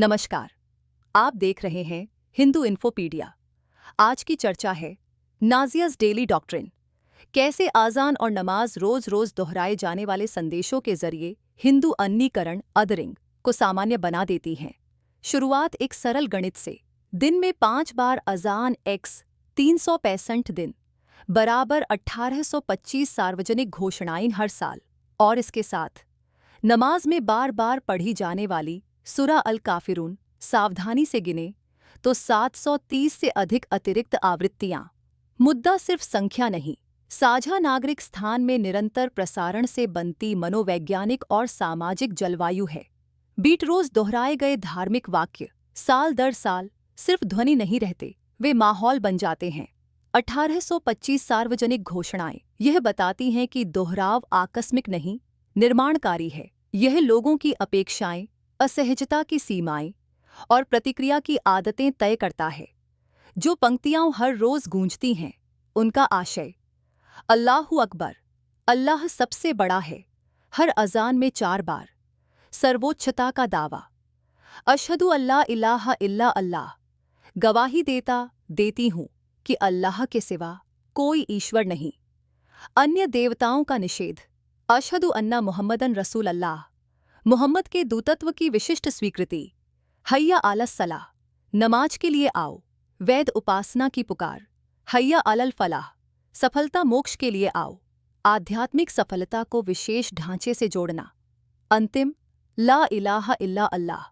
नमस्कार, आप देख रहे हैं हिंदू इन्फोपीडिया। आज की चर्चा है नाज़ियाज़ डेली डॉक्ट्रिन। कैसे आज़ान और नमाज रोज रोज दोहराए जाने वाले संदेशों के जरिए हिंदू अन्नीकरण अदरिंग को सामान्य बना देती हैं। शुरुआत एक सरल गणित से। दिन में 5 बार अज़ान x 365 दिन बराबर 1825 सार्वजनिक घोषणाएं हर साल, और इसके साथ नमाज में बार बार पढ़ी जाने वाली सूरा अल काफिरून सावधानी से गिने तो 730 से अधिक अतिरिक्त आवृत्तियां। मुद्दा सिर्फ संख्या नहीं, साझा नागरिक स्थान में निरंतर प्रसारण से बनती मनोवैज्ञानिक और सामाजिक जलवायु है। बीट रोज दोहराए गए धार्मिक वाक्य साल दर साल सिर्फ ध्वनि नहीं रहते, वे माहौल बन जाते हैं। 1825 सार्वजनिक घोषणाएं यह बताती हैं कि दोहराव आकस्मिक नहीं, निर्माणकारी है। यह लोगों की अपेक्षाएं, असहजता की सीमाएं और प्रतिक्रिया की आदतें तय करता है। जो पंक्तियां हर रोज गूंजती हैं, उनका आशय अल्लाहु अकबर, अल्लाह सबसे बड़ा है, हर अजान में 4 बार सर्वोच्चता का दावा, अशहदु अल्ला इलाहा इल्ला अल्लाह, गवाही देती हूँ कि अल्लाह के सिवा कोई ईश्वर नहीं, अन्य देवताओं का निषेध, अशहदु अन्ना मुहम्मदन रसूल अल्लाह, मोहम्मद के दूतत्व की विशिष्ट स्वीकृति, हय्या अलस सलाह, नमाज के लिए आओ, वैध उपासना की पुकार, हय्या अलल फलाह, सफलता मोक्ष के लिए आओ, आध्यात्मिक सफलता को विशेष ढांचे से जोड़ना, अंतिम ला इलाहा इल्ला अल्लाह।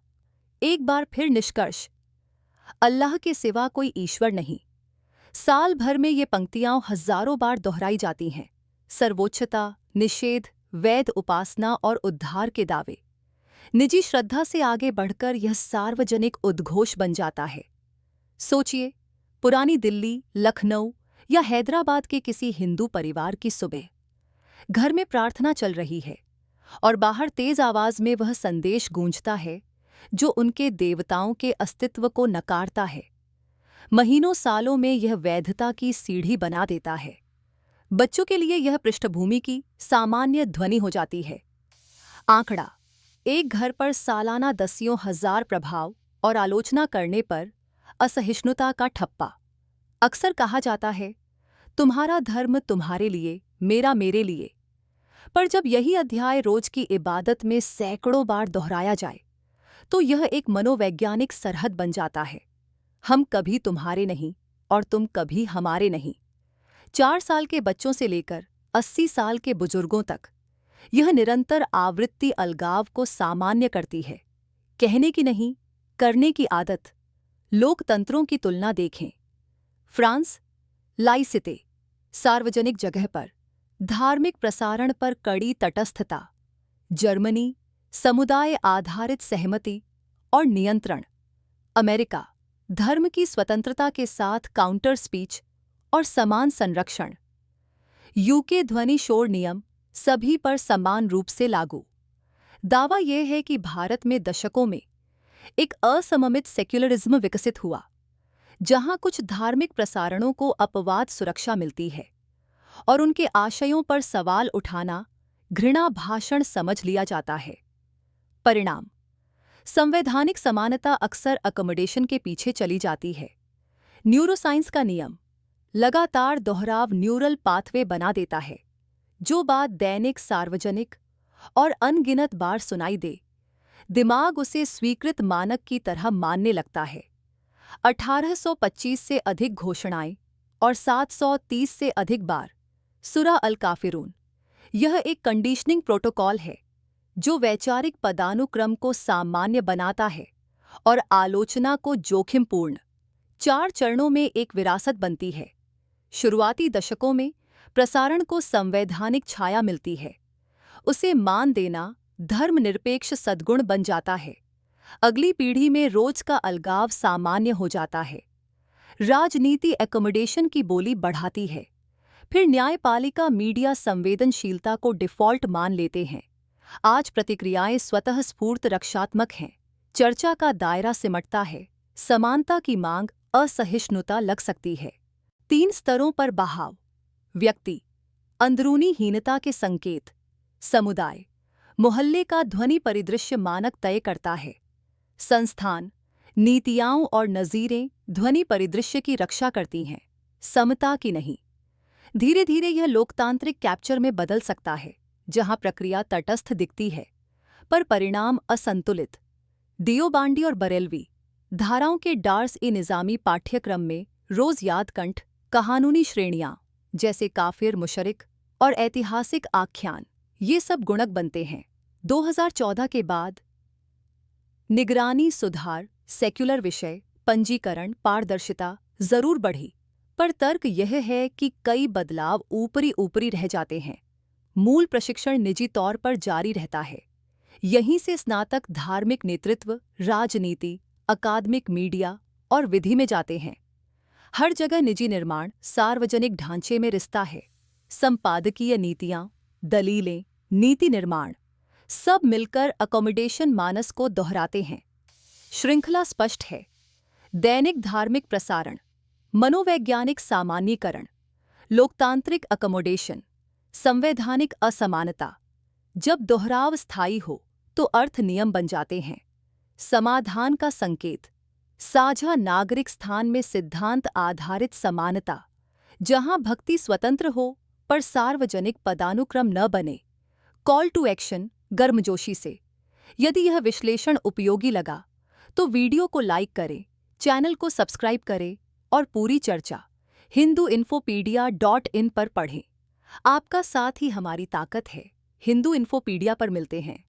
एक बार फिर निष्कर्ष, अल्लाह के सिवा कोई ईश्वर नहीं। साल भर में ये पंक्तियां हजारों बार दोहराई जाती हैं। सर्वोच्चता, निषेध, वैध उपासना और उद्धार के दावे। निजी श्रद्धा से आगे बढ़कर यह सार्वजनिक उद्घोष बन जाता है। सोचिए, पुरानी दिल्ली, लखनऊ या हैदराबाद के किसी हिंदू परिवार की सुबह। घर में प्रार्थना चल रही है और बाहर तेज आवाज में वह संदेश गूंजता है जो उनके देवताओं के अस्तित्व को नकारता है। महीनों सालों में यह वैधता की सीढ़ी बना देता है। बच्चों के लिए यह पृष्ठभूमि की सामान्य ध्वनि हो जाती है। आंकड़ा, एक घर पर सालाना दसियों हजार प्रभाव और आलोचना करने पर असहिष्णुता का ठप्पा। अक्सर कहा जाता है, तुम्हारा धर्म तुम्हारे लिए, मेरा मेरे लिए। पर जब यही अध्याय रोज की इबादत में सैकड़ों बार दोहराया जाए, तो यह एक मनोवैज्ञानिक सरहद बन जाता है। हम कभी तुम्हारे नहीं और तुम कभी हमारे नहीं। 4 साल के बच्चों से लेकर 80 साल के बुजुर्गों तक यह निरंतर आवृत्ति अलगाव को सामान्य करती है। कहने की नहीं, करने की आदत। लोकतंत्रों की तुलना देखें। फ्रांस, लाइसिते, सार्वजनिक जगह पर धार्मिक प्रसारण पर कड़ी तटस्थता। जर्मनी, समुदाय आधारित सहमति और नियंत्रण। अमेरिका, धर्म की स्वतंत्रता के साथ काउंटर स्पीच और समान संरक्षण। यूके, ध्वनि शोर नियम सभी पर समान रूप से लागू। दावा यह है कि भारत में दशकों में एक असममित सेक्युलरिज्म विकसित हुआ, जहां कुछ धार्मिक प्रसारणों को अपवाद सुरक्षा मिलती है और उनके आशयों पर सवाल उठाना घृणा भाषण समझ लिया जाता है। परिणाम, संवैधानिक समानता अक्सर अकोमोडेशन के पीछे चली जाती है। न्यूरोसाइंस का नियम, लगातार दोहराव न्यूरल पाथवे बना देता है। जो बात दैनिक, सार्वजनिक और अनगिनत बार सुनाई दे, दिमाग उसे स्वीकृत मानक की तरह मानने लगता है। 1825 से अधिक घोषणाएं और 730 से अधिक बार सूरा अल काफिरून, यह एक कंडीशनिंग प्रोटोकॉल है जो वैचारिक पदानुक्रम को सामान्य बनाता है और आलोचना को जोखिमपूर्ण। 4 चरणों में एक विरासत बनती है। शुरुआती दशकों में प्रसारण को संवैधानिक छाया मिलती है। उसे मान देना धर्मनिरपेक्ष सद्गुण बन जाता है। अगली पीढ़ी में रोज का अलगाव सामान्य हो जाता है। राजनीति एकोमोडेशन की बोली बढ़ाती है। फिर न्यायपालिका, मीडिया संवेदनशीलता को डिफ़ॉल्ट मान लेते हैं। आज प्रतिक्रियाएं स्वतः स्फूर्त रक्षात्मक हैं। चर्चा का दायरा सिमटता है। समानता की मांग असहिष्णुता लग सकती है। 3 स्तरों पर बहाव। व्यक्ति, अंदरूनी हीनता के संकेत। समुदाय, मोहल्ले का ध्वनि परिदृश्य मानक तय करता है। संस्थान, नीतियाओं और नज़ीरें ध्वनि परिदृश्य की रक्षा करती हैं, समता की नहीं। धीरे धीरे यह लोकतांत्रिक कैप्चर में बदल सकता है, जहां प्रक्रिया तटस्थ दिखती है पर परिणाम असंतुलित। दियोबांडी और बरेलवी धाराओं के डार्स-ए-निज़ामी पाठ्यक्रम में रोज़ यादकंठ, कहानूनी श्रेणियाँ जैसे काफिर, मुशरिक और ऐतिहासिक आख्यान, ये सब गुणक बनते हैं। 2014 के बाद निगरानी, सुधार, सेक्युलर विषय, पंजीकरण, पारदर्शिता जरूर बढ़ी, पर तर्क यह है कि कई बदलाव ऊपरी ऊपरी रह जाते हैं। मूल प्रशिक्षण निजी तौर पर जारी रहता है। यहीं से स्नातक धार्मिक नेतृत्व, राजनीति, अकादमिक मीडिया और विधि में जाते हैं। हर जगह निजी निर्माण सार्वजनिक ढांचे में रिश्ता है। संपादकीय नीतियां, दलीलें, नीति निर्माण सब मिलकर अकोमोडेशन मानस को दोहराते हैं। श्रृंखला स्पष्ट है। दैनिक धार्मिक प्रसारण, मनोवैज्ञानिक सामान्यीकरण, लोकतांत्रिक अकोमोडेशन, संवैधानिक असमानता। जब दोहराव स्थायी हो तो अर्थ नियम बन जाते हैं। समाधान का संकेत, साझा नागरिक स्थान में सिद्धांत आधारित समानता, जहां भक्ति स्वतंत्र हो पर सार्वजनिक पदानुक्रम न बने। कॉल टू एक्शन गर्मजोशी से। यदि यह विश्लेषण उपयोगी लगा तो वीडियो को लाइक करें, चैनल को सब्सक्राइब करें और पूरी चर्चा hinduinfopedia.in पर पढ़ें। आपका साथ ही हमारी ताकत है। हिंदू इन्फोपीडिया पर मिलते हैं।